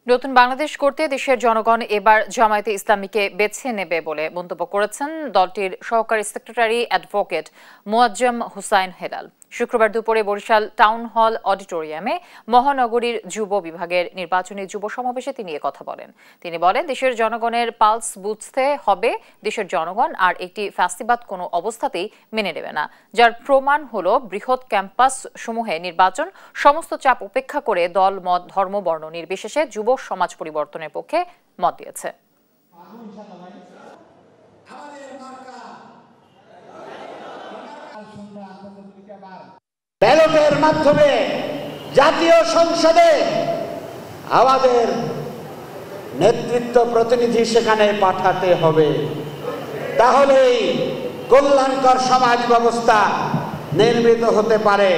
নতুন বাংলাদেশ করতে দেশের জনগণ এবার জামায়াতে ইসলামীকে বেছে নেবে বলে মন্তব্য করেছেন দলটির সহকারী সেক্রেটারি অ্যাডভোকেট মোয়াজ্জেম হুসাইন হেলাল। শুক্রবার দুপুরে বরিশাল টাউন হল অডিটোরিয়ামে মহানগরীর যুব বিভাগের নির্বাচনী যুব সমাবেশে তিনি কথা বলেন। তিনি বলেন, দেশের জনগণের পালস বুঝতে হবে। দেশের জনগণ আর একটি ফ্যাসিবাদ কোনো অবস্থাতেই মেনে নেবে না, যার প্রমাণ হলো বৃহৎ ক্যাম্পাস সমূহে নির্বাচন। সমস্ত চাপ উপেক্ষা করে দল, মত, ধর্ম, বর্ণ নির্বিশেষে যুব সমাজ পরিবর্তনের পক্ষে মত দিয়েছে। ব্যালটের মাধ্যমে জাতীয় সংসদে আমাদের নেতৃত্ব প্রতিনিধি সেখানে পাঠাতে হবে, তাহলেই কল্যাণকর সমাজ ব্যবস্থা নির্মিত হতে পারে।